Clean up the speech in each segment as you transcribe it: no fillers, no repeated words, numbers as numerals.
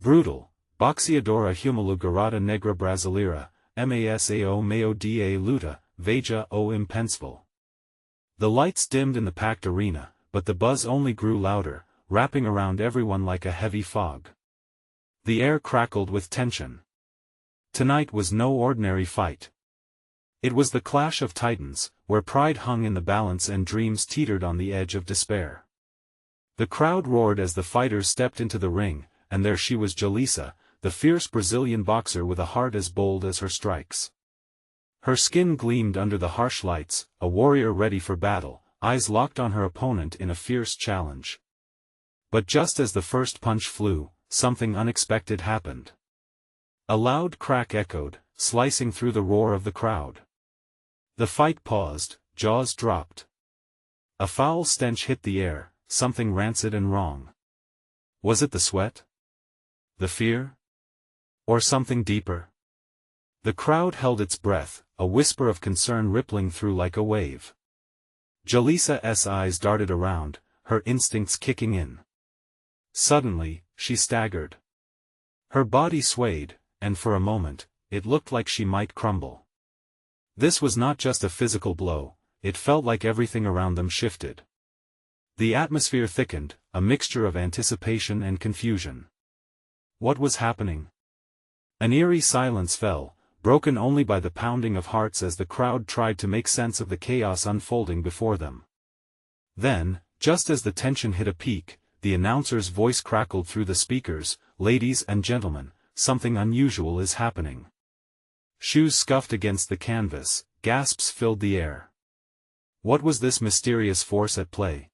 Brutal. Boxeadora HUMILHOU Garota Negra Brasileira, MEIO Da Luta, VEJA o IMPENSÁVEL. The lights dimmed in the packed arena, but the buzz only grew louder, wrapping around everyone like a heavy fog. The air crackled with tension. Tonight was no ordinary fight. It was the clash of titans, where pride hung in the balance and dreams teetered on the edge of despair. The crowd roared as the fighters stepped into the ring, and there she was, Julissa, the fierce Brazilian boxer with a heart as bold as her strikes. Her skin gleamed under the harsh lights, a warrior ready for battle, eyes locked on her opponent in a fierce challenge. But just as the first punch flew, something unexpected happened. A loud crack echoed, slicing through the roar of the crowd. The fight paused, jaws dropped. A foul stench hit the air, something rancid and wrong. Was it the sweat? The fear? Or something deeper? The crowd held its breath, a whisper of concern rippling through like a wave. Julissa's eyes darted around, her instincts kicking in. Suddenly, she staggered. Her body swayed, and for a moment, it looked like she might crumble. This was not just a physical blow, it felt like everything around them shifted. The atmosphere thickened, a mixture of anticipation and confusion. What was happening? An eerie silence fell, broken only by the pounding of hearts as the crowd tried to make sense of the chaos unfolding before them. Then, just as the tension hit a peak, the announcer's voice crackled through the speakers, "Ladies and gentlemen, something unusual is happening." Shoes scuffed against the canvas, gasps filled the air. What was this mysterious force at play?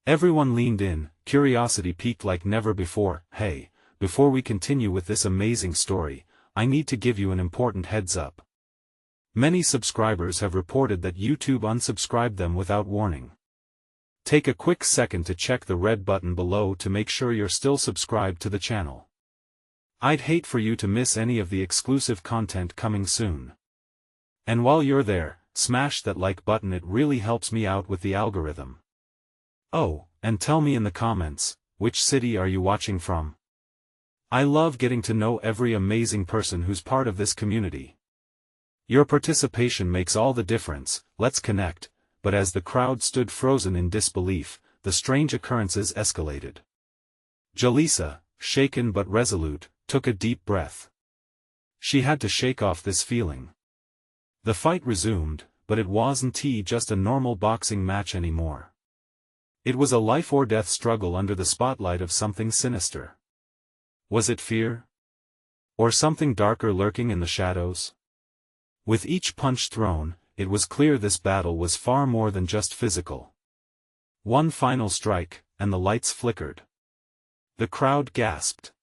Everyone leaned in, curiosity peaked like never before. "Hey, before we continue with this amazing story, I need to give you an important heads up. Many subscribers have reported that YouTube unsubscribed them without warning. Take a quick second to check the red button below to make sure you're still subscribed to the channel. I'd hate for you to miss any of the exclusive content coming soon. And while you're there, smash that like button, it really helps me out with the algorithm. Oh, and tell me in the comments, which city are you watching from? I love getting to know every amazing person who's part of this community. Your participation makes all the difference. Let's connect. But as the crowd stood frozen in disbelief, the strange occurrences escalated. Julissa, shaken but resolute, took a deep breath. She had to shake off this feeling. The fight resumed, but it wasn't just a normal boxing match anymore. It was a life-or-death struggle under the spotlight of something sinister. Was it fear? Or something darker lurking in the shadows? With each punch thrown, it was clear this battle was far more than just physical. One final strike, and the lights flickered. The crowd gasped.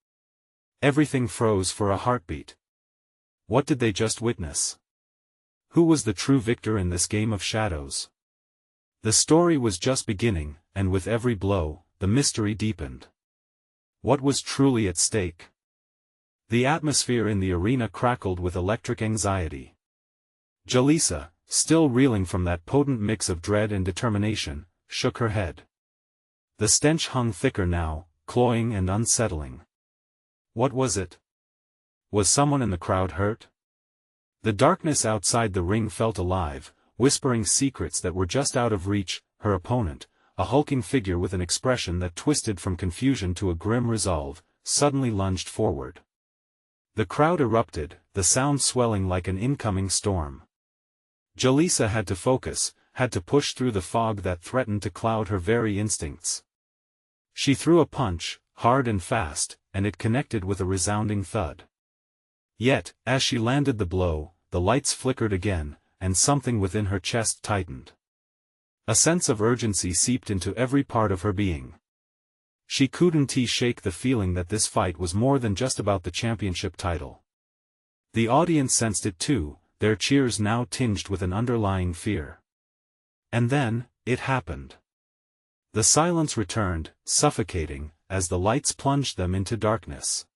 Everything froze for a heartbeat. What did they just witness? Who was the true victor in this game of shadows? The story was just beginning, and with every blow, the mystery deepened. What was truly at stake? The atmosphere in the arena crackled with electric anxiety. Julissa, still reeling from that potent mix of dread and determination, shook her head. The stench hung thicker now, cloying and unsettling. What was it? Was someone in the crowd hurt? The darkness outside the ring felt alive, whispering secrets that were just out of reach. Her opponent, a hulking figure with an expression that twisted from confusion to a grim resolve, suddenly lunged forward. The crowd erupted, the sound swelling like an incoming storm. Julissa had to focus, had to push through the fog that threatened to cloud her very instincts. She threw a punch, hard and fast, and it connected with a resounding thud. Yet, as she landed the blow, the lights flickered again, and something within her chest tightened. A sense of urgency seeped into every part of her being. She couldn't shake the feeling that this fight was more than just about the championship title. The audience sensed it too, their cheers now tinged with an underlying fear. And then, it happened. The silence returned, suffocating, as the lights plunged them into darkness.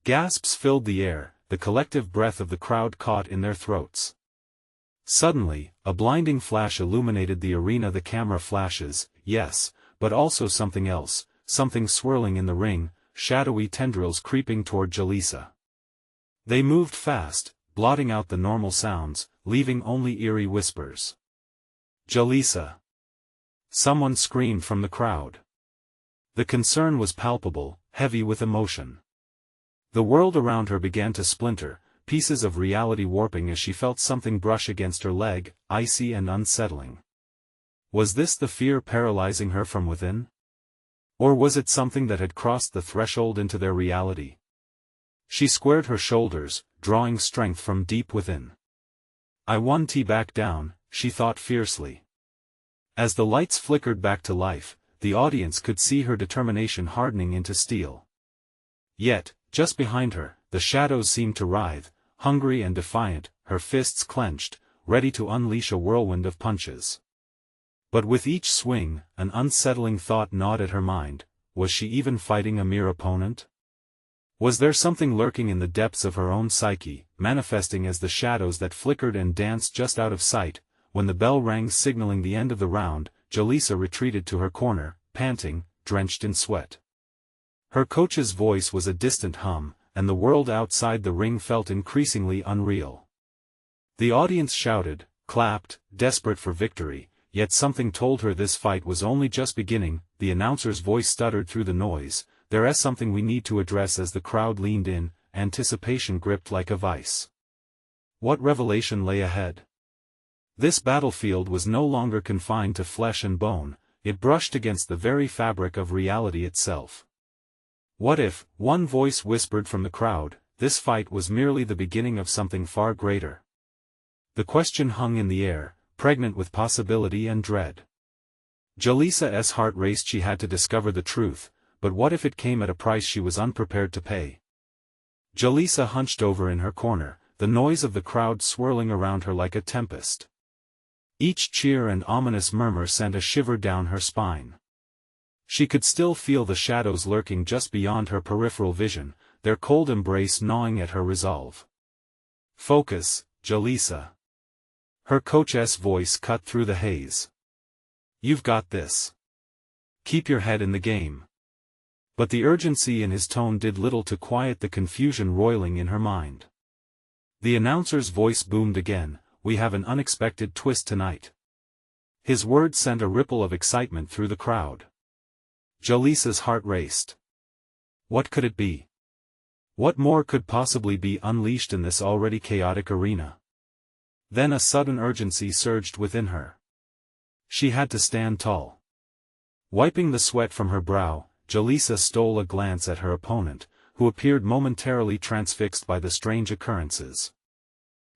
Gasps filled the air, the collective breath of the crowd caught in their throats. Suddenly, a blinding flash illuminated the arena. The camera flashes, yes, but also something else, something swirling in the ring, shadowy tendrils creeping toward Jalisa. They moved fast, blotting out the normal sounds, leaving only eerie whispers. "Jalisa!" Someone screamed from the crowd. The concern was palpable, heavy with emotion. The world around her began to splinter, pieces of reality warping as she felt something brush against her leg, icy and unsettling. Was this the fear paralyzing her from within? Or was it something that had crossed the threshold into their reality? She squared her shoulders, drawing strength from deep within. "I won't back down," she thought fiercely. As the lights flickered back to life, the audience could see her determination hardening into steel. Yet, just behind her, the shadows seemed to writhe, hungry and defiant, her fists clenched, ready to unleash a whirlwind of punches. But with each swing, an unsettling thought gnawed at her mind: was she even fighting a mere opponent? Was there something lurking in the depths of her own psyche, manifesting as the shadows that flickered and danced just out of sight? When the bell rang signaling the end of the round, Jalisa retreated to her corner, panting, drenched in sweat. Her coach's voice was a distant hum, and the world outside the ring felt increasingly unreal. The audience shouted, clapped, desperate for victory, yet something told her this fight was only just beginning. The announcer's voice stuttered through the noise, "There is something we need to address." As the crowd leaned in, anticipation gripped like a vice. What revelation lay ahead? This battlefield was no longer confined to flesh and bone, it brushed against the very fabric of reality itself. What if, one voice whispered from the crowd, this fight was merely the beginning of something far greater? The question hung in the air, pregnant with possibility and dread. Jalisa's heart raced. She had to discover the truth, but what if it came at a price she was unprepared to pay? Jalisa hunched over in her corner, the noise of the crowd swirling around her like a tempest. Each cheer and ominous murmur sent a shiver down her spine. She could still feel the shadows lurking just beyond her peripheral vision, their cold embrace gnawing at her resolve. "Focus, Jalisa." Her coach's voice cut through the haze. "You've got this. Keep your head in the game." But the urgency in his tone did little to quiet the confusion roiling in her mind. The announcer's voice boomed again, "We have an unexpected twist tonight." His words sent a ripple of excitement through the crowd. Jalisa's heart raced. What could it be? What more could possibly be unleashed in this already chaotic arena? Then a sudden urgency surged within her. She had to stand tall. Wiping the sweat from her brow, Jalisa stole a glance at her opponent, who appeared momentarily transfixed by the strange occurrences.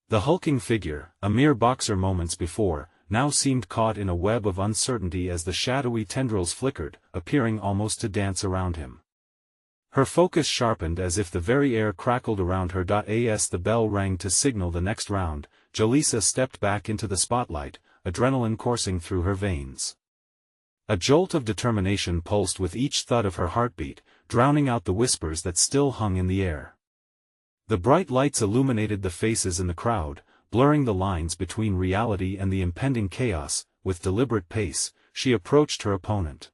The hulking figure, a mere boxer moments before, now seemed caught in a web of uncertainty as the shadowy tendrils flickered, appearing almost to dance around him. Her focus sharpened as if the very air crackled around her. As the bell rang to signal the next round, Jalisa stepped back into the spotlight, adrenaline coursing through her veins. A jolt of determination pulsed with each thud of her heartbeat, drowning out the whispers that still hung in the air. The bright lights illuminated the faces in the crowd, blurring the lines between reality and the impending chaos. With deliberate pace, she approached her opponent.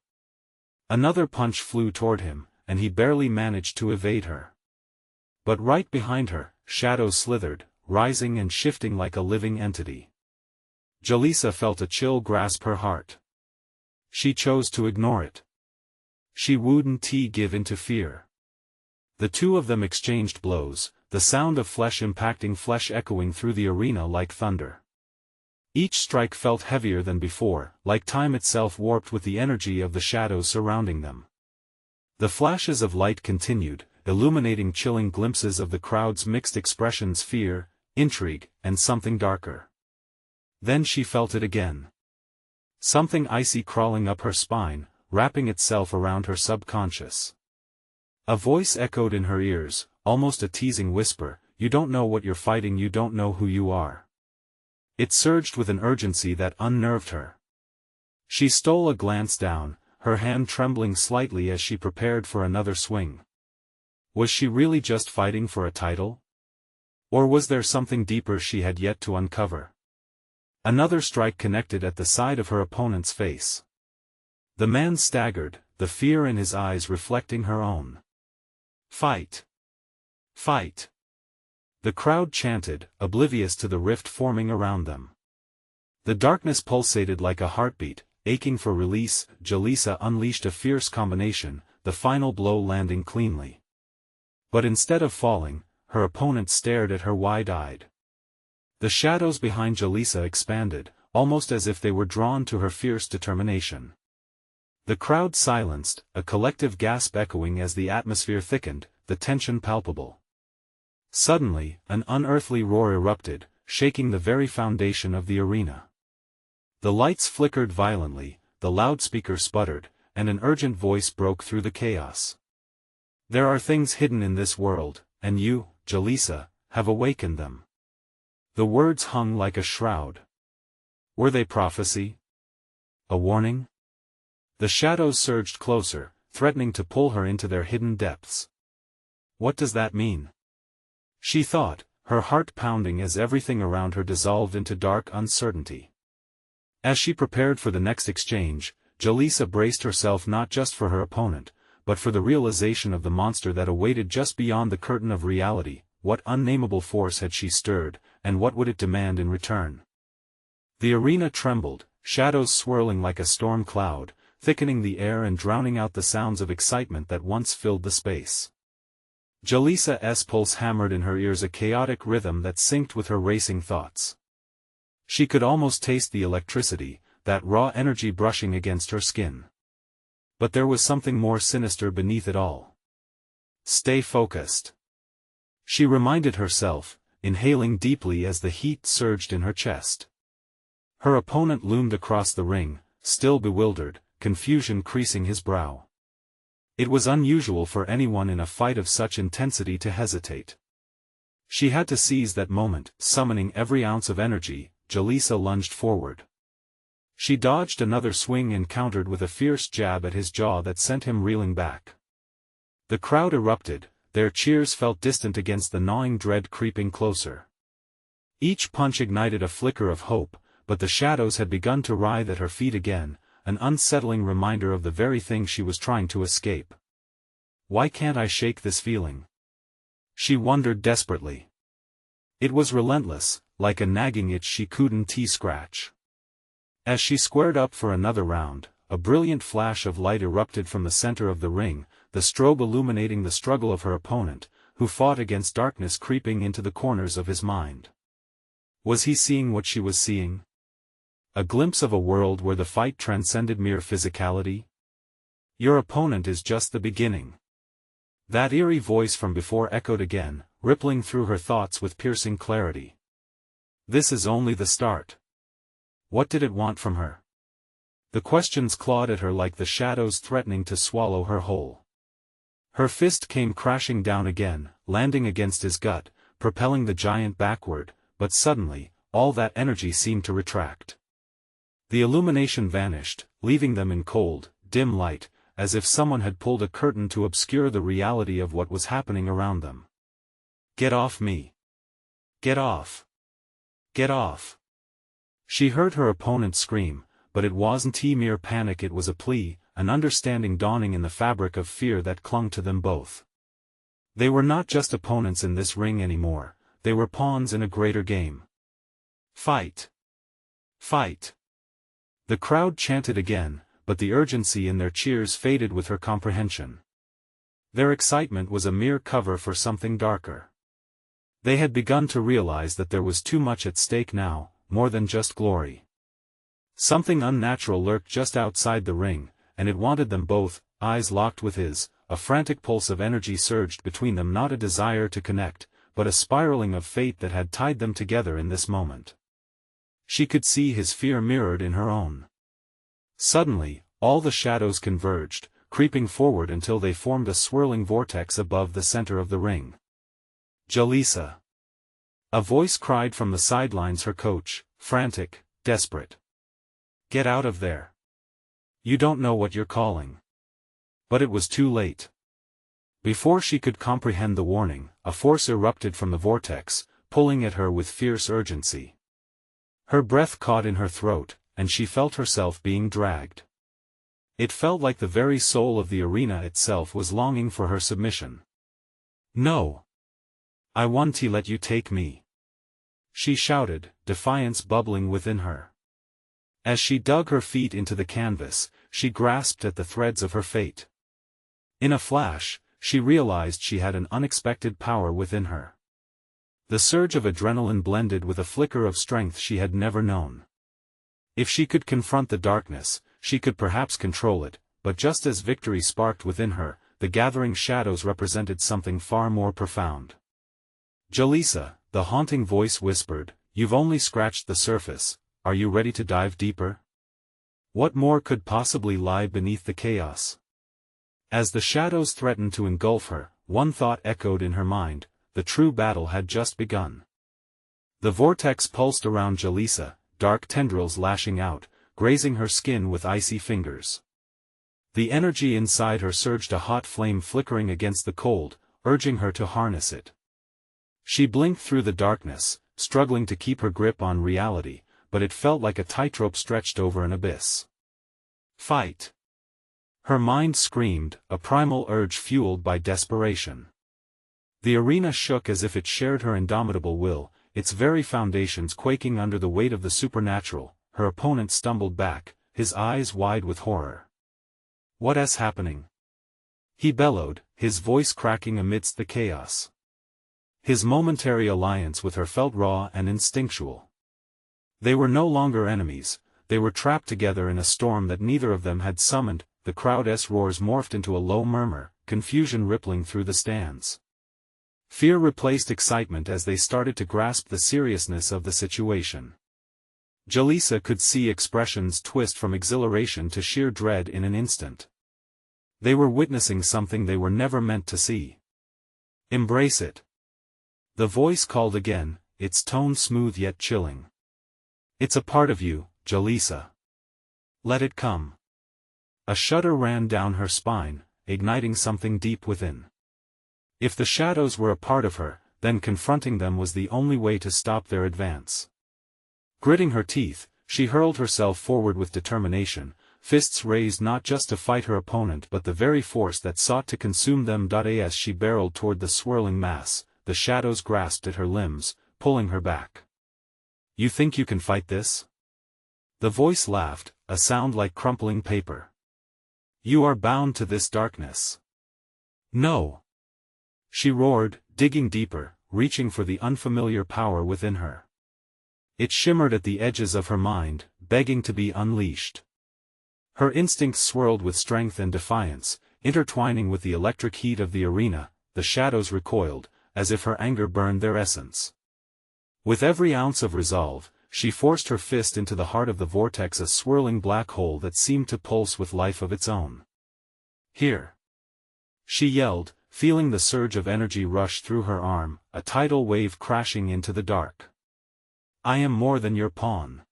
Another punch flew toward him, and he barely managed to evade her. But right behind her, shadows slithered, rising and shifting like a living entity. Jalisa felt a chill grasp her heart. She chose to ignore it. She wouldn't give in to fear. The two of them exchanged blows, the sound of flesh impacting flesh echoing through the arena like thunder. Each strike felt heavier than before, like time itself warped with the energy of the shadows surrounding them. The flashes of light continued, illuminating chilling glimpses of the crowd's mixed expressions: fear, intrigue, and something darker. Then she felt it again. Something icy crawling up her spine, wrapping itself around her subconscious. A voice echoed in her ears, almost a teasing whisper: "You don't know what you're fighting, you don't know who you are." It surged with an urgency that unnerved her. She stole a glance down, her hand trembling slightly as she prepared for another swing. Was she really just fighting for a title? Or was there something deeper she had yet to uncover? Another strike connected at the side of her opponent's face. The man staggered, the fear in his eyes reflecting her own. Fight! Fight! The crowd chanted, oblivious to the rift forming around them. The darkness pulsated like a heartbeat, aching for release. Jalisa unleashed a fierce combination, the final blow landing cleanly. But instead of falling, her opponent stared at her wide-eyed. The shadows behind Jalisa expanded, almost as if they were drawn to her fierce determination. The crowd silenced, a collective gasp echoing as the atmosphere thickened, the tension palpable. Suddenly, an unearthly roar erupted, shaking the very foundation of the arena. The lights flickered violently, the loudspeaker sputtered, and an urgent voice broke through the chaos. There are things hidden in this world, and you, Jalisa, have awakened them. The words hung like a shroud. Were they prophecy? A warning? The shadows surged closer, threatening to pull her into their hidden depths. What does that mean? She thought, her heart pounding as everything around her dissolved into dark uncertainty. As she prepared for the next exchange, Jalisa braced herself not just for her opponent, but for the realization of the monster that awaited just beyond the curtain of reality. What unnameable force had she stirred, and what would it demand in return? The arena trembled, shadows swirling like a storm cloud, thickening the air and drowning out the sounds of excitement that once filled the space. Jalisa's pulse hammered in her ears, a chaotic rhythm that synced with her racing thoughts. She could almost taste the electricity, that raw energy brushing against her skin. But there was something more sinister beneath it all. Stay focused. She reminded herself, inhaling deeply as the heat surged in her chest. Her opponent loomed across the ring, still bewildered, confusion creasing his brow. It was unusual for anyone in a fight of such intensity to hesitate. She had to seize that moment. Summoning every ounce of energy, Jalisa lunged forward. She dodged another swing and countered with a fierce jab at his jaw that sent him reeling back. The crowd erupted, their cheers felt distant against the gnawing dread creeping closer. Each punch ignited a flicker of hope, but the shadows had begun to writhe at her feet again, an unsettling reminder of the very thing she was trying to escape. Why can't I shake this feeling? She wondered desperately. It was relentless, like a nagging itch she couldn't scratch. As she squared up for another round, a brilliant flash of light erupted from the center of the ring, the strobe illuminating the struggle of her opponent, who fought against darkness creeping into the corners of his mind. Was he seeing what she was seeing? A glimpse of a world where the fight transcended mere physicality? Your opponent is just the beginning. That eerie voice from before echoed again, rippling through her thoughts with piercing clarity. This is only the start. What did it want from her? The questions clawed at her like the shadows threatening to swallow her whole. Her fist came crashing down again, landing against his gut, propelling the giant backward, but suddenly, all that energy seemed to retract. The illumination vanished, leaving them in cold, dim light, as if someone had pulled a curtain to obscure the reality of what was happening around them. Get off me! Get off! Get off! She heard her opponent scream, but it wasn't mere panic, it was a plea, an understanding dawning in the fabric of fear that clung to them both. They were not just opponents in this ring anymore, they were pawns in a greater game. Fight! Fight! The crowd chanted again, but the urgency in their cheers faded with her comprehension. Their excitement was a mere cover for something darker. They had begun to realize that there was too much at stake now, more than just glory. Something unnatural lurked just outside the ring, and it wanted them both. Eyes locked with his, a frantic pulse of energy surged between them, not a desire to connect, but a spiraling of fate that had tied them together in this moment. She could see his fear mirrored in her own. Suddenly, all the shadows converged, creeping forward until they formed a swirling vortex above the center of the ring. Jalisa! A voice cried from the sidelines, her coach, frantic, desperate. Get out of there! You don't know what you're calling. But it was too late. Before she could comprehend the warning, a force erupted from the vortex, pulling at her with fierce urgency. Her breath caught in her throat, and she felt herself being dragged. It felt like the very soul of the arena itself was longing for her submission. No. I want to let you take me. She shouted, defiance bubbling within her. As she dug her feet into the canvas, she grasped at the threads of her fate. In a flash, she realized she had an unexpected power within her. The surge of adrenaline blended with a flicker of strength she had never known. If she could confront the darkness, she could perhaps control it, but just as victory sparked within her, the gathering shadows represented something far more profound. Jalisa, the haunting voice whispered, you've only scratched the surface, are you ready to dive deeper? What more could possibly lie beneath the chaos? As the shadows threatened to engulf her, one thought echoed in her mind, the true battle had just begun. The vortex pulsed around Jalisa, dark tendrils lashing out, grazing her skin with icy fingers. The energy inside her surged, a hot flame flickering against the cold, urging her to harness it. She blinked through the darkness, struggling to keep her grip on reality, but it felt like a tightrope stretched over an abyss. Fight! Her mind screamed, a primal urge fueled by desperation. The arena shook as if it shared her indomitable will, its very foundations quaking under the weight of the supernatural. Her opponent stumbled back, his eyes wide with horror. What is happening? He bellowed, his voice cracking amidst the chaos. His momentary alliance with her felt raw and instinctual. They were no longer enemies, they were trapped together in a storm that neither of them had summoned. The crowd's roars morphed into a low murmur, confusion rippling through the stands. Fear replaced excitement as they started to grasp the seriousness of the situation. Jalisa could see expressions twist from exhilaration to sheer dread in an instant. They were witnessing something they were never meant to see. Embrace it. The voice called again, its tone smooth yet chilling. It's a part of you, Jalisa. Let it come. A shudder ran down her spine, igniting something deep within. If the shadows were a part of her, then confronting them was the only way to stop their advance. Gritting her teeth, she hurled herself forward with determination, fists raised not just to fight her opponent but the very force that sought to consume them. As she barreled toward the swirling mass, the shadows grasped at her limbs, pulling her back. You think you can fight this? The voice laughed, a sound like crumpling paper. You are bound to this darkness. No. She roared, digging deeper, reaching for the unfamiliar power within her. It shimmered at the edges of her mind, begging to be unleashed. Her instincts swirled with strength and defiance, intertwining with the electric heat of the arena. The shadows recoiled, as if her anger burned their essence. With every ounce of resolve, she forced her fist into the heart of the vortex, a swirling black hole that seemed to pulse with life of its own. Here! She yelled, feeling the surge of energy rush through her arm, a tidal wave crashing into the dark. I am more than your pawn.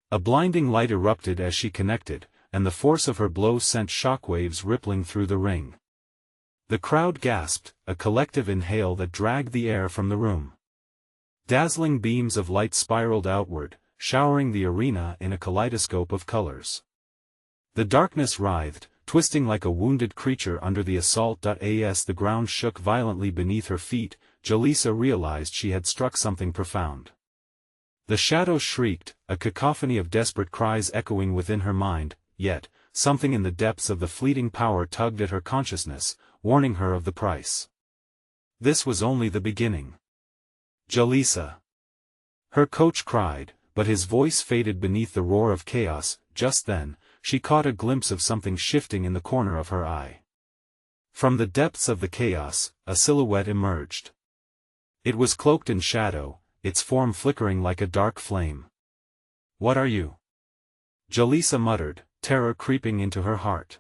A blinding light erupted as she connected, and the force of her blow sent shockwaves rippling through the ring. The crowd gasped, a collective inhale that dragged the air from the room. Dazzling beams of light spiraled outward, showering the arena in a kaleidoscope of colors. The darkness writhed, twisting like a wounded creature under the assault. As the ground shook violently beneath her feet, Jalisa realized she had struck something profound. The shadows shrieked, a cacophony of desperate cries echoing within her mind, yet, something in the depths of the fleeting power tugged at her consciousness, warning her of the price. This was only the beginning. Jalisa! Her coach cried, but his voice faded beneath the roar of chaos. Just then, she caught a glimpse of something shifting in the corner of her eye. From the depths of the chaos, a silhouette emerged. It was cloaked in shadow, its form flickering like a dark flame. What are you? Jalisa muttered, terror creeping into her heart.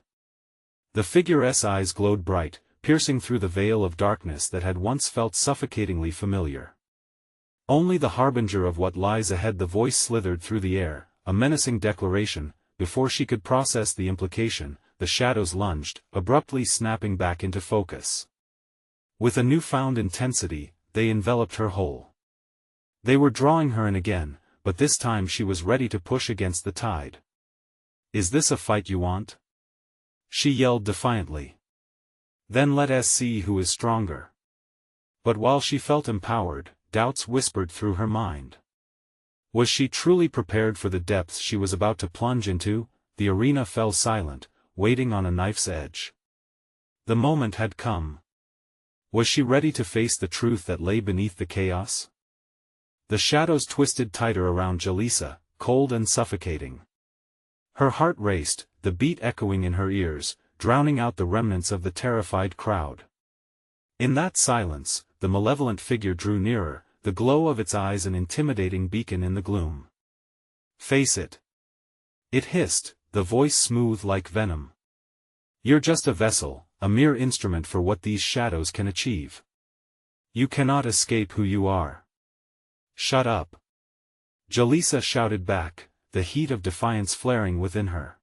The figure's eyes glowed bright, piercing through the veil of darkness that had once felt suffocatingly familiar. Only the harbinger of what lies ahead. The voice slithered through the air, a menacing declaration. Before she could process the implication, the shadows lunged, abruptly snapping back into focus. With a newfound intensity, they enveloped her whole. They were drawing her in again, but this time she was ready to push against the tide. Is this a fight you want? She yelled defiantly. Then let us see who is stronger. But while she felt empowered, doubts whispered through her mind. Was she truly prepared for the depths she was about to plunge into? The arena fell silent, waiting on a knife's edge. The moment had come. Was she ready to face the truth that lay beneath the chaos? The shadows twisted tighter around Jaleesa, cold and suffocating. Her heart raced, the beat echoing in her ears, drowning out the remnants of the terrified crowd. In that silence, the malevolent figure drew nearer, the glow of its eyes an intimidating beacon in the gloom. "Face it," it hissed, the voice smooth like venom. "You're just a vessel, a mere instrument for what these shadows can achieve. You cannot escape who you are." "Shut up," Jaleesa shouted back, the heat of defiance flaring within her.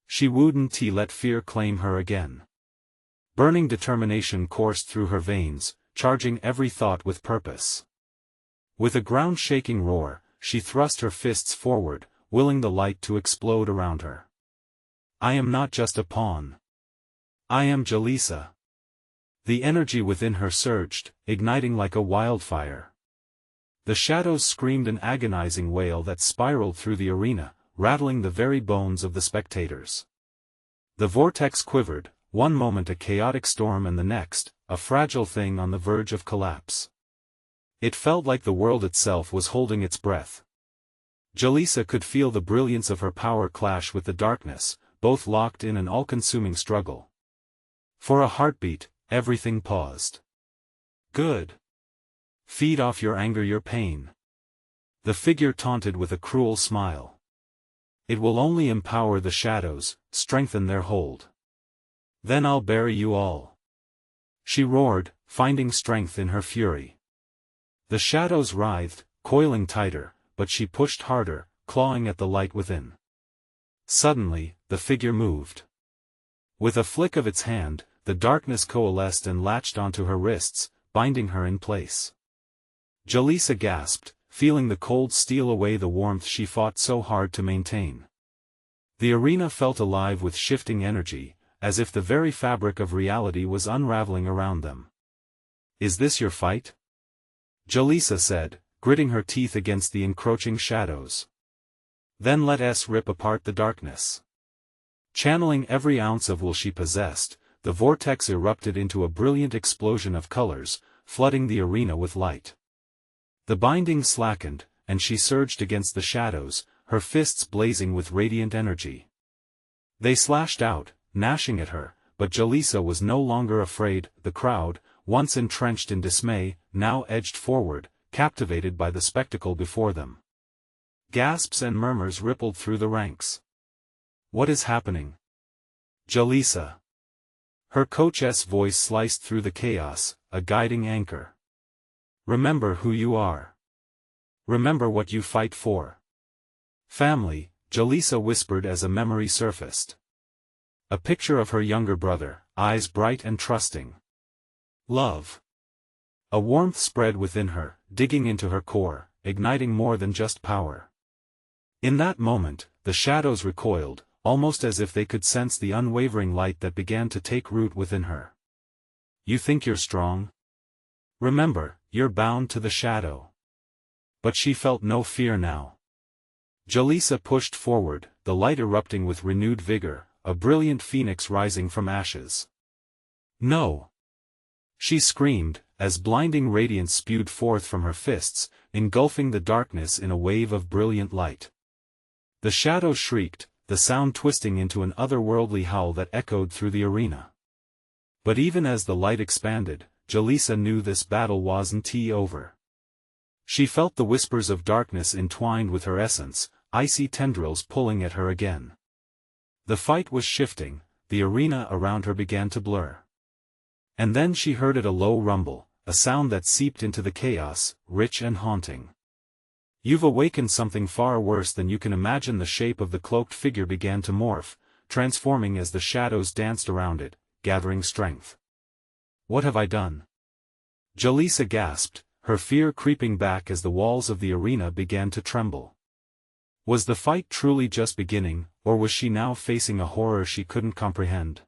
She wouldn't let fear claim her again. Burning determination coursed through her veins, charging every thought with purpose. With a ground-shaking roar, she thrust her fists forward, willing the light to explode around her. "I am not just a pawn. I am Jaleesa." The energy within her surged, igniting like a wildfire. The shadows screamed an agonizing wail that spiraled through the arena, rattling the very bones of the spectators. The vortex quivered, one moment a chaotic storm and the next, a fragile thing on the verge of collapse. It felt like the world itself was holding its breath. Jaleesa could feel the brilliance of her power clash with the darkness, both locked in an all-consuming struggle. For a heartbeat, everything paused. "Good. Feed off your anger, your pain." The figure taunted with a cruel smile. "It will only empower the shadows, strengthen their hold. Then I'll bury you all." She roared, finding strength in her fury. The shadows writhed, coiling tighter, but she pushed harder, clawing at the light within. Suddenly, the figure moved. With a flick of its hand, the darkness coalesced and latched onto her wrists, binding her in place. Jaleesa gasped, feeling the cold steal away the warmth she fought so hard to maintain. The arena felt alive with shifting energy, as if the very fabric of reality was unraveling around them. "Is this your fight?" Jaleesa said, gritting her teeth against the encroaching shadows. "Then let us rip apart the darkness." Channeling every ounce of will she possessed, the vortex erupted into a brilliant explosion of colors, flooding the arena with light. The binding slackened, and she surged against the shadows, her fists blazing with radiant energy. They slashed out, gnashing at her, but Jaleesa was no longer afraid. The crowd, once entrenched in dismay, now edged forward, captivated by the spectacle before them. Gasps and murmurs rippled through the ranks. "What is happening?" "Jaleesa." Her coach's voice sliced through the chaos, a guiding anchor. "Remember who you are. Remember what you fight for." "Family," Jaleesa whispered as a memory surfaced. A picture of her younger brother, eyes bright and trusting. "Love." A warmth spread within her, digging into her core, igniting more than just power. In that moment, the shadows recoiled, almost as if they could sense the unwavering light that began to take root within her. "You think you're strong? Remember, you're bound to the shadow." But she felt no fear now. Jaleesa pushed forward, the light erupting with renewed vigor, a brilliant phoenix rising from ashes. "No!" she screamed, as blinding radiance spewed forth from her fists, engulfing the darkness in a wave of brilliant light. The shadows shrieked, the sound twisting into an otherworldly howl that echoed through the arena. But even as the light expanded, Jaleesa knew this battle wasn't over. She felt the whispers of darkness entwined with her essence, icy tendrils pulling at her again. The fight was shifting, the arena around her began to blur. And then she heard it, a low rumble, a sound that seeped into the chaos, rich and haunting. "You've awakened something far worse than you can imagine." The shape of the cloaked figure began to morph, transforming as the shadows danced around it, gathering strength. "What have I done?" Jaleesa gasped, her fear creeping back as the walls of the arena began to tremble. Was the fight truly just beginning, or was she now facing a horror she couldn't comprehend?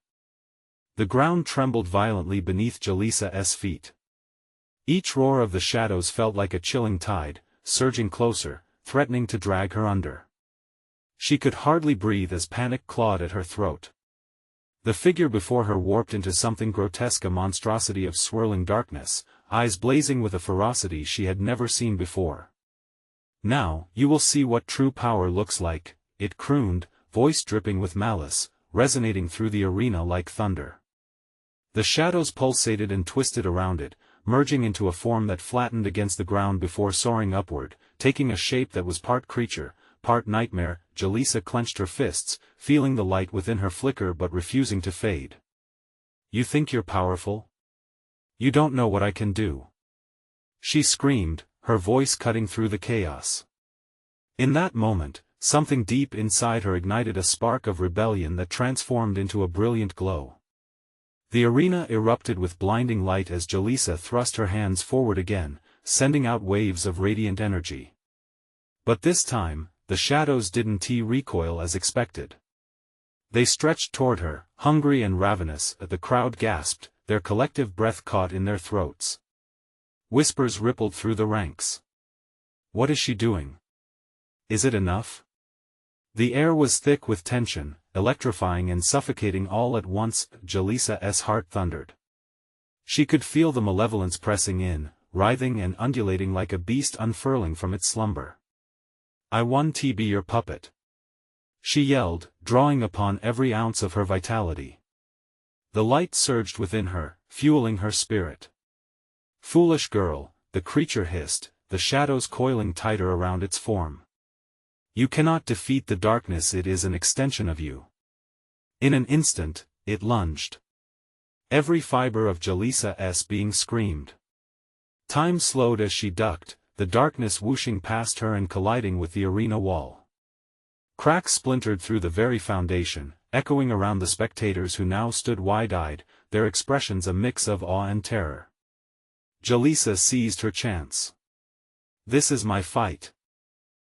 The ground trembled violently beneath Jaleesa's feet. Each roar of the shadows felt like a chilling tide, surging closer, threatening to drag her under. She could hardly breathe as panic clawed at her throat. The figure before her warped into something grotesque, a monstrosity of swirling darkness, eyes blazing with a ferocity she had never seen before. "Now, you will see what true power looks like," it crooned, voice dripping with malice, resonating through the arena like thunder. The shadows pulsated and twisted around it, merging into a form that flattened against the ground before soaring upward, taking a shape that was part creature, part nightmare. Jaleesa clenched her fists, feeling the light within her flicker but refusing to fade. "You think you're powerful? You don't know what I can do," she screamed, her voice cutting through the chaos. In that moment, something deep inside her ignited a spark of rebellion that transformed into a brilliant glow. The arena erupted with blinding light as Jaleesa thrust her hands forward again, sending out waves of radiant energy. But this time, the shadows didn't recoil as expected. They stretched toward her, hungry and ravenous. The crowd gasped, their collective breath caught in their throats. Whispers rippled through the ranks. "What is she doing? Is it enough?" The air was thick with tension, electrifying and suffocating all at once. Jaleesa's heart thundered. She could feel the malevolence pressing in, writhing and undulating like a beast unfurling from its slumber. "I want to be your puppet," she yelled, drawing upon every ounce of her vitality. The light surged within her, fueling her spirit. "Foolish girl," the creature hissed, the shadows coiling tighter around its form. "You cannot defeat the darkness, it is an extension of you." In an instant, it lunged. Every fiber of Jaleesa's being screamed. Time slowed as she ducked, the darkness whooshing past her and colliding with the arena wall. Cracks splintered through the very foundation, echoing around the spectators who now stood wide-eyed, their expressions a mix of awe and terror. Jaleesa seized her chance. "This is my fight."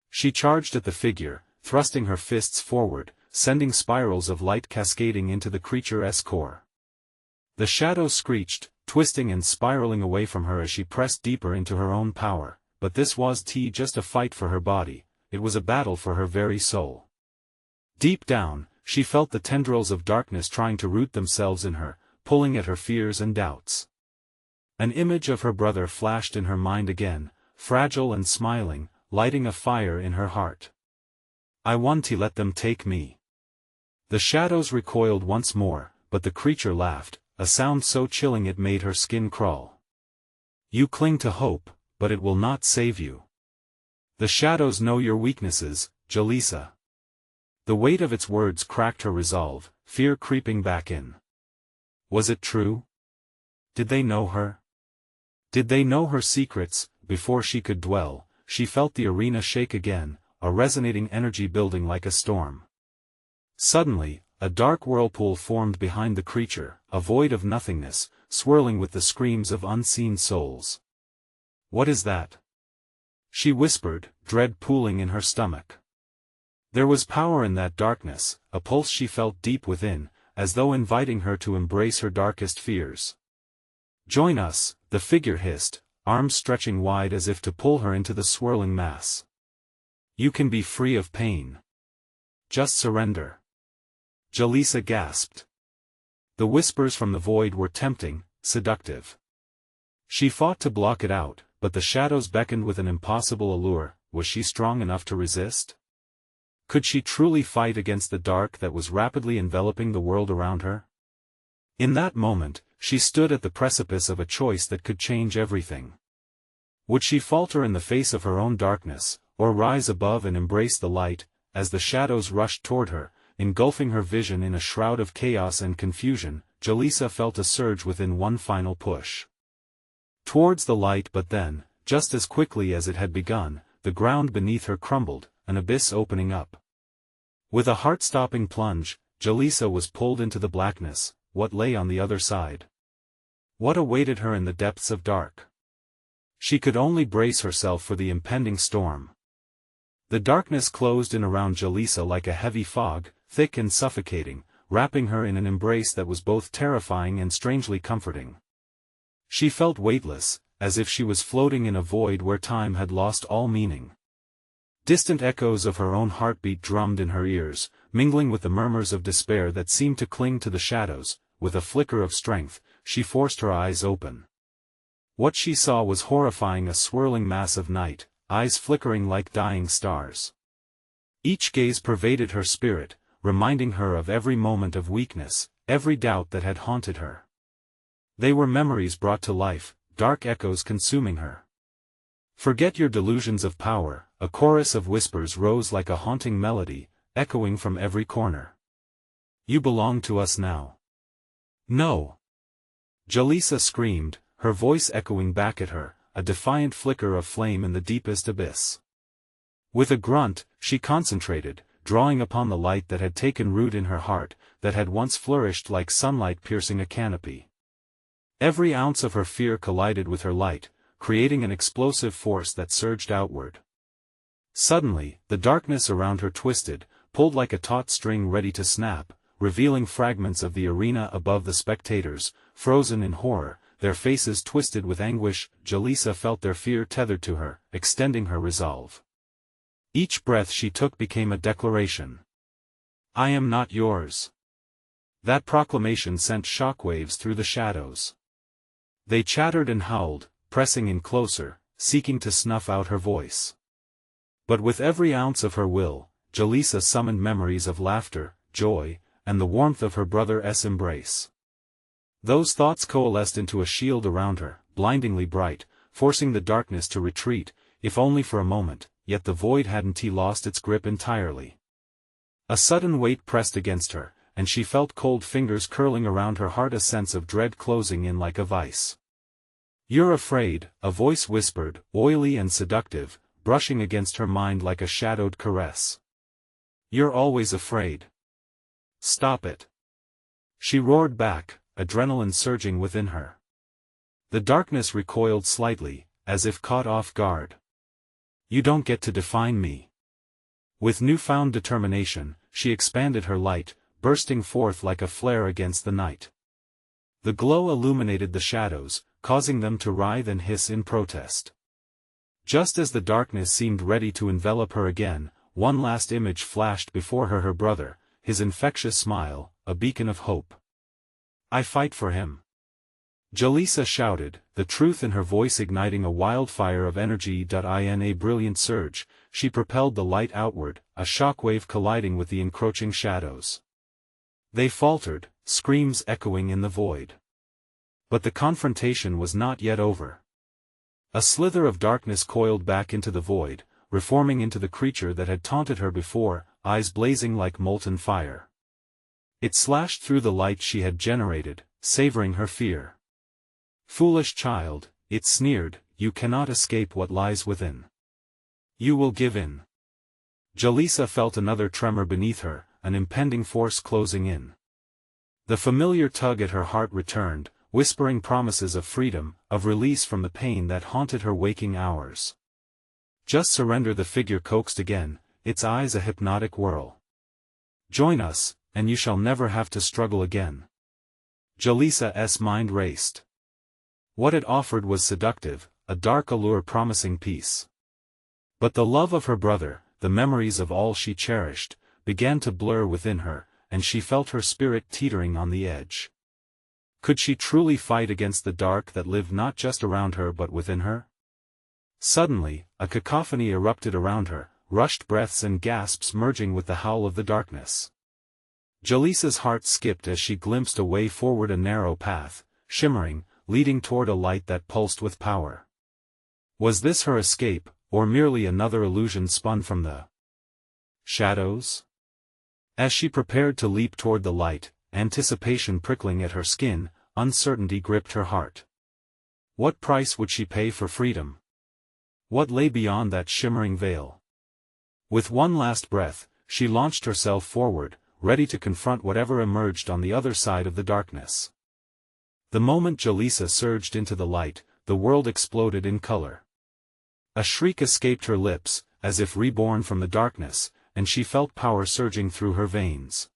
She charged at the figure, thrusting her fists forward, sending spirals of light cascading into the creature's core. The shadows screeched, twisting and spiraling away from her as she pressed deeper into her own power, but this was just a fight for her body, it was a battle for her very soul. Deep down, she felt the tendrils of darkness trying to root themselves in her, pulling at her fears and doubts. An image of her brother flashed in her mind again, fragile and smiling, lighting a fire in her heart. "I want to let them take me." The shadows recoiled once more, but the creature laughed, a sound so chilling it made her skin crawl. "You cling to hope, but it will not save you. The shadows know your weaknesses, Jaleesa." The weight of its words cracked her resolve, fear creeping back in. Was it true? Did they know her? Did they know her secrets? Before she could dwell, she felt the arena shake again, a resonating energy building like a storm. Suddenly, a dark whirlpool formed behind the creature, a void of nothingness, swirling with the screams of unseen souls. "What is that?" she whispered, dread pooling in her stomach. There was power in that darkness, a pulse she felt deep within, as though inviting her to embrace her darkest fears. "Join us," the figure hissed, arms stretching wide as if to pull her into the swirling mass. "You can be free of pain. Just surrender." Jaleesa gasped. The whispers from the void were tempting, seductive. She fought to block it out, but the shadows beckoned with an impossible allure. Was she strong enough to resist? Could she truly fight against the dark that was rapidly enveloping the world around her? In that moment, she stood at the precipice of a choice that could change everything. Would she falter in the face of her own darkness, or rise above and embrace the light? As the shadows rushed toward her, engulfing her vision in a shroud of chaos and confusion, Jaleesa felt a surge within, one final push towards the light. But then, just as quickly as it had begun, the ground beneath her crumbled, an abyss opening up. With a heart-stopping plunge, Jaleesa was pulled into the blackness. What lay on the other side? What awaited her in the depths of dark? She could only brace herself for the impending storm. The darkness closed in around Jaleesa like a heavy fog, thick and suffocating, wrapping her in an embrace that was both terrifying and strangely comforting. She felt weightless, as if she was floating in a void where time had lost all meaning. Distant echoes of her own heartbeat drummed in her ears, mingling with the murmurs of despair that seemed to cling to the shadows. With a flicker of strength, she forced her eyes open. What she saw was horrifying, a swirling mass of night, eyes flickering like dying stars. Each gaze pervaded her spirit, reminding her of every moment of weakness, every doubt that had haunted her. They were memories brought to life, dark echoes consuming her. "Forget your delusions of power," a chorus of whispers rose like a haunting melody, echoing from every corner. "You belong to us now." "No!" Jalisa screamed, her voice echoing back at her, a defiant flicker of flame in the deepest abyss. With a grunt, she concentrated, drawing upon the light that had taken root in her heart, that had once flourished like sunlight piercing a canopy. Every ounce of her fear collided with her light, creating an explosive force that surged outward. Suddenly, the darkness around her twisted, pulled like a taut string ready to snap, revealing fragments of the arena above the spectators, frozen in horror, their faces twisted with anguish. Jalisa felt their fear tethered to her, extending her resolve. Each breath she took became a declaration. "I am not yours." That proclamation sent shockwaves through the shadows. They chattered and howled, pressing in closer, seeking to snuff out her voice. But with every ounce of her will, Jalisa summoned memories of laughter, joy, and the warmth of her brother's embrace. Those thoughts coalesced into a shield around her, blindingly bright, forcing the darkness to retreat, if only for a moment, yet the void hadn't lost its grip entirely. A sudden weight pressed against her, and she felt cold fingers curling around her heart, a sense of dread closing in like a vice. "You're afraid," a voice whispered, oily and seductive, brushing against her mind like a shadowed caress. "You're always afraid. Stop it." She roared back, adrenaline surging within her. The darkness recoiled slightly, as if caught off guard. "You don't get to define me." With newfound determination, she expanded her light, bursting forth like a flare against the night. The glow illuminated the shadows, causing them to writhe and hiss in protest. Just as the darkness seemed ready to envelop her again, one last image flashed before her: her brother, his infectious smile, a beacon of hope. "I fight for him," Jalisa shouted, the truth in her voice igniting a wildfire of energy. In a brilliant surge, she propelled the light outward, a shockwave colliding with the encroaching shadows. They faltered, screams echoing in the void. But the confrontation was not yet over. A slither of darkness coiled back into the void, reforming into the creature that had taunted her before, eyes blazing like molten fire. It slashed through the light she had generated, savoring her fear. "Foolish child," it sneered, "you cannot escape what lies within. You will give in." Jalisa felt another tremor beneath her, an impending force closing in. The familiar tug at her heart returned, whispering promises of freedom, of release from the pain that haunted her waking hours. "Just surrender," the figure coaxed again, its eyes a hypnotic whirl. "Join us, and you shall never have to struggle again." Jalisa's mind raced. What it offered was seductive, a dark allure promising peace. But the love of her brother, the memories of all she cherished, began to blur within her, and she felt her spirit teetering on the edge. Could she truly fight against the dark that lived not just around her but within her? Suddenly, a cacophony erupted around her, rushed breaths and gasps merging with the howl of the darkness. Jalisa's heart skipped as she glimpsed a way forward, a narrow path, shimmering, leading toward a light that pulsed with power. Was this her escape, or merely another illusion spun from the shadows? As she prepared to leap toward the light, anticipation prickling at her skin, uncertainty gripped her heart. What price would she pay for freedom? What lay beyond that shimmering veil? With one last breath, she launched herself forward, ready to confront whatever emerged on the other side of the darkness. The moment Jalisa surged into the light, the world exploded in color. A shriek escaped her lips, as if reborn from the darkness, and she felt power surging through her veins.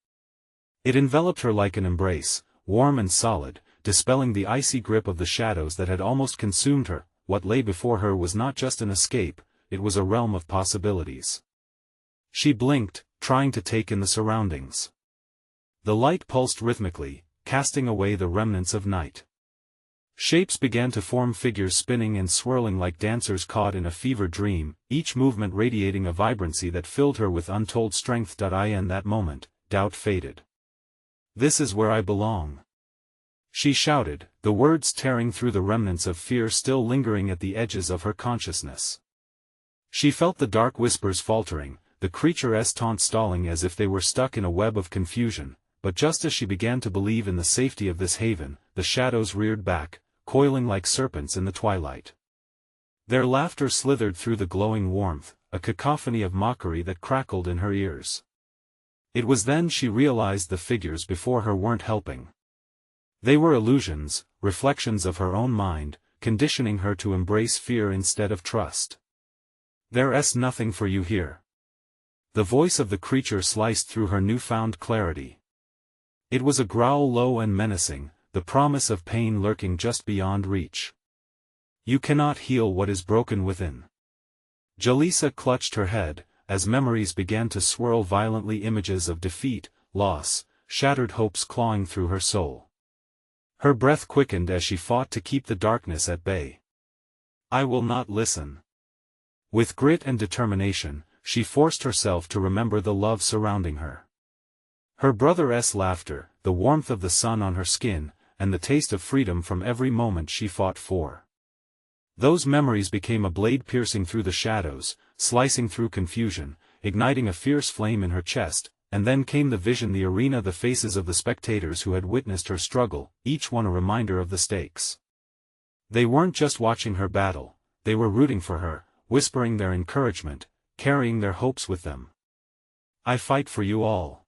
It enveloped her like an embrace, warm and solid, dispelling the icy grip of the shadows that had almost consumed her. what lay before her was not just an escape, it was a realm of possibilities. She blinked, trying to take in the surroundings. The light pulsed rhythmically, casting away the remnants of night. Shapes began to form, figures spinning and swirling like dancers caught in a fever dream, each movement radiating a vibrancy that filled her with untold strength. In that moment, doubt faded. "This is where I belong," she shouted, the words tearing through the remnants of fear still lingering at the edges of her consciousness. She felt the dark whispers faltering, the creature's taunts stalling as if they were stuck in a web of confusion, but just as she began to believe in the safety of this haven, the shadows reared back, coiling like serpents in the twilight. Their laughter slithered through the glowing warmth, a cacophony of mockery that crackled in her ears. It was then she realized the figures before her weren't helping. They were illusions, reflections of her own mind, conditioning her to embrace fear instead of trust. "There's nothing for you here." The voice of the creature sliced through her newfound clarity. It was a growl, low and menacing, the promise of pain lurking just beyond reach. "You cannot heal what is broken within." Jalisa clutched her head, as memories began to swirl violently, images of defeat, loss, shattered hopes clawing through her soul. Her breath quickened as she fought to keep the darkness at bay. "I will not listen." With grit and determination, she forced herself to remember the love surrounding her. Her brother's laughter, the warmth of the sun on her skin, and the taste of freedom from every moment she fought for. Those memories became a blade piercing through the shadows, slicing through confusion, igniting a fierce flame in her chest, and then came the vision, the arena, the faces of the spectators who had witnessed her struggle, each one a reminder of the stakes. They weren't just watching her battle, they were rooting for her, whispering their encouragement, carrying their hopes with them. "I fight for you all,"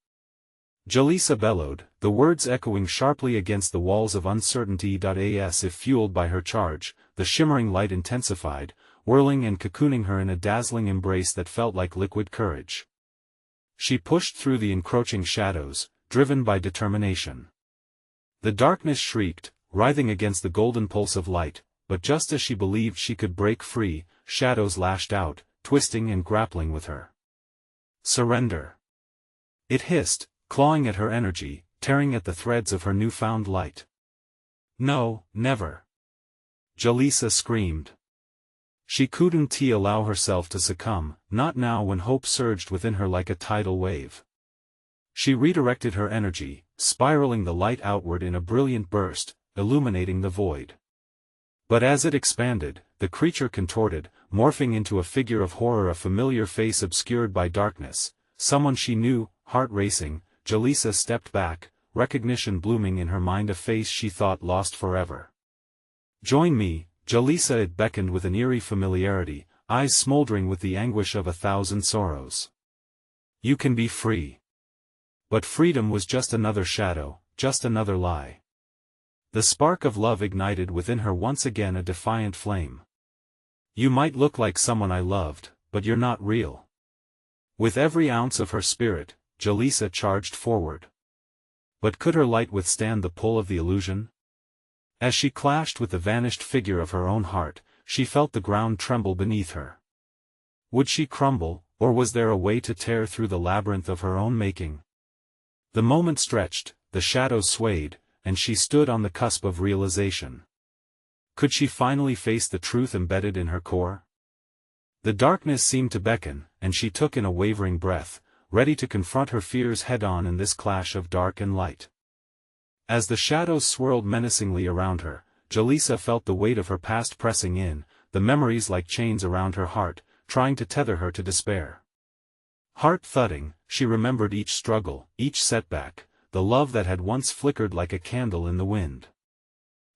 Jalisa bellowed, the words echoing sharply against the walls of uncertainty. As if fueled by her charge, the shimmering light intensified, whirling and cocooning her in a dazzling embrace that felt like liquid courage. She pushed through the encroaching shadows, driven by determination. The darkness shrieked, writhing against the golden pulse of light, but just as she believed she could break free, shadows lashed out, twisting and grappling with her. "Surrender!" it hissed, clawing at her energy, tearing at the threads of her newfound light. "No, never!" Jalisa screamed. She couldn't allow herself to succumb, not now when hope surged within her like a tidal wave. She redirected her energy, spiraling the light outward in a brilliant burst, illuminating the void. But as it expanded, the creature contorted, morphing into a figure of horror, a familiar face obscured by darkness, someone she knew. Heart racing, Jalisa stepped back, recognition blooming in her mind, a face she thought lost forever. "Join me, Jalisa," it beckoned with an eerie familiarity, eyes smoldering with the anguish of 1,000 sorrows. "You can be free." But freedom was just another shadow, just another lie. The spark of love ignited within her once again, a defiant flame. "You might look like someone I loved, but you're not real." With every ounce of her spirit, Jalisa charged forward. But could her light withstand the pull of the illusion? As she clashed with the vanished figure of her own heart, she felt the ground tremble beneath her. Would she crumble, or was there a way to tear through the labyrinth of her own making? The moment stretched, the shadows swayed, and she stood on the cusp of realization. Could she finally face the truth embedded in her core? The darkness seemed to beckon, and she took in a wavering breath, ready to confront her fears head-on in this clash of dark and light. As the shadows swirled menacingly around her, Jalisa felt the weight of her past pressing in, the memories like chains around her heart, trying to tether her to despair. Heart thudding, she remembered each struggle, each setback, the love that had once flickered like a candle in the wind.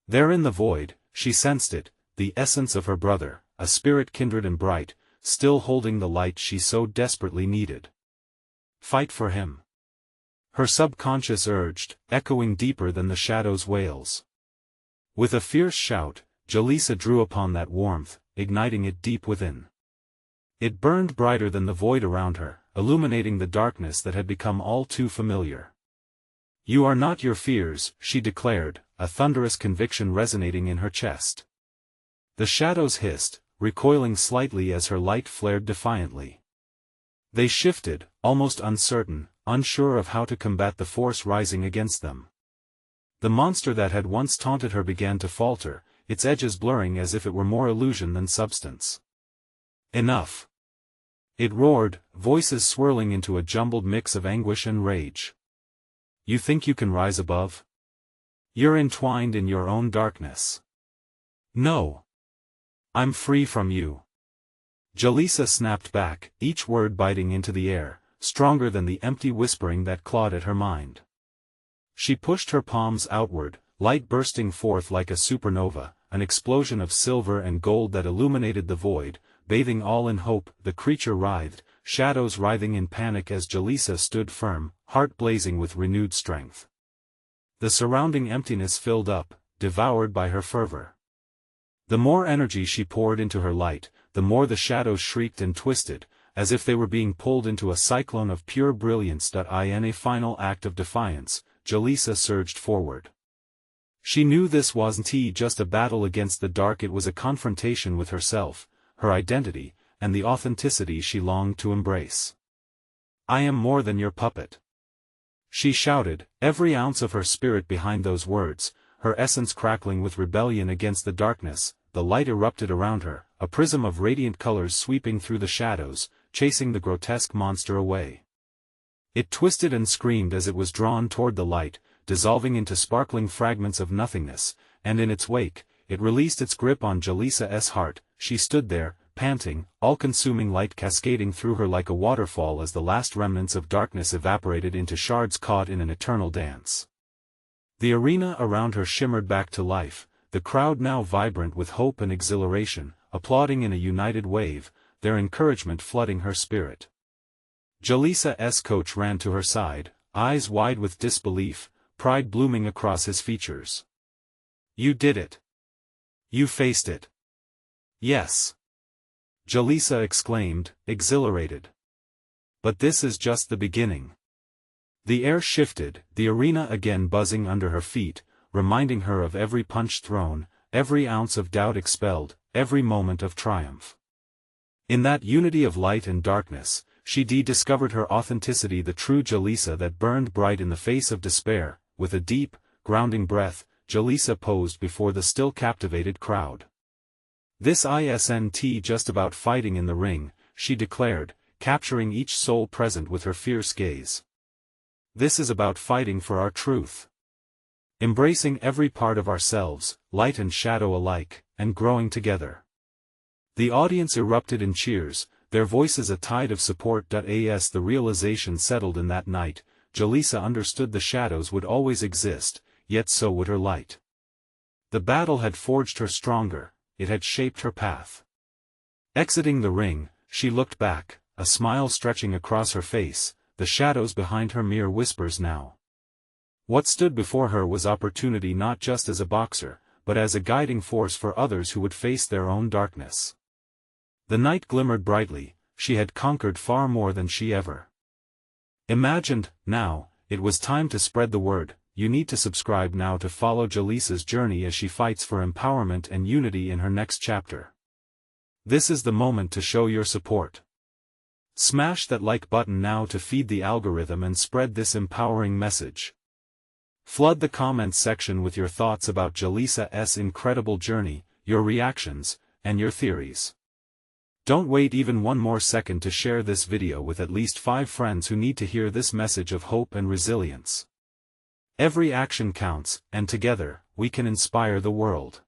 There in the void, she sensed it, the essence of her brother, a spirit kindred and bright, still holding the light she so desperately needed. Fight for him. Her subconscious urged, echoing deeper than the shadow's wails. With a fierce shout, Jalisa drew upon that warmth, igniting it deep within. It burned brighter than the void around her, illuminating the darkness that had become all too familiar. "You are not your fears," she declared, a thunderous conviction resonating in her chest. The shadows hissed, recoiling slightly as her light flared defiantly. They shifted, almost uncertain, unsure of how to combat the force rising against them. The monster that had once taunted her began to falter, its edges blurring as if it were more illusion than substance. Enough! It roared, voices swirling into a jumbled mix of anguish and rage. You think you can rise above? You're entwined in your own darkness. No. I'm free from you. Jalisa snapped back, each word biting into the air, stronger than the empty whispering that clawed at her mind. She pushed her palms outward, light bursting forth like a supernova, an explosion of silver and gold that illuminated the void, bathing all in hope. The creature writhed, shadows writhing in panic as Jalisa stood firm, heart blazing with renewed strength. The surrounding emptiness filled up, devoured by her fervor. The more energy she poured into her light, the more the shadows shrieked and twisted, as if they were being pulled into a cyclone of pure brilliance. In a final act of defiance, Jalisa surged forward. She knew this wasn't just a battle against the dark, it was a confrontation with herself, her identity, and the authenticity she longed to embrace. I am more than your puppet. She shouted, every ounce of her spirit behind those words, her essence crackling with rebellion against the darkness. The light erupted around her, a prism of radiant colors sweeping through the shadows, chasing the grotesque monster away. It twisted and screamed as it was drawn toward the light, dissolving into sparkling fragments of nothingness, and in its wake, it released its grip on Jalisa's heart. She stood there, panting, all-consuming light cascading through her like a waterfall as the last remnants of darkness evaporated into shards caught in an eternal dance. The arena around her shimmered back to life, the crowd now vibrant with hope and exhilaration, applauding in a united wave, their encouragement flooding her spirit. Jalisa's coach ran to her side, eyes wide with disbelief, pride blooming across his features. You did it. You faced it. Yes. Jalisa exclaimed, exhilarated. But this is just the beginning. The air shifted, the arena again buzzing under her feet, reminding her of every punch thrown, every ounce of doubt expelled, every moment of triumph. In that unity of light and darkness, she discovered her authenticity, the true Jalisa that burned bright in the face of despair. With a deep, grounding breath, Jalisa posed before the still captivated crowd. This isn't just about fighting in the ring, she declared, capturing each soul present with her fierce gaze. This is about fighting for our truth. Embracing every part of ourselves, light and shadow alike, and growing together. The audience erupted in cheers, their voices a tide of support. As the realization settled in that night, Jalisa understood the shadows would always exist, yet so would her light. The battle had forged her stronger, it had shaped her path. Exiting the ring, she looked back, a smile stretching across her face, the shadows behind her mere whispers now. What stood before her was opportunity, not just as a boxer, but as a guiding force for others who would face their own darkness. The night glimmered brightly, she had conquered far more than she ever imagined. Now, it was time to spread the word. You need to subscribe now to follow Jalisa's journey as she fights for empowerment and unity in her next chapter. This is the moment to show your support. Smash that like button now to feed the algorithm and spread this empowering message. Flood the comments section with your thoughts about Jalisa's incredible journey, your reactions, and your theories. Don't wait even one more second to share this video with at least 5 friends who need to hear this message of hope and resilience. Every action counts, and together, we can inspire the world.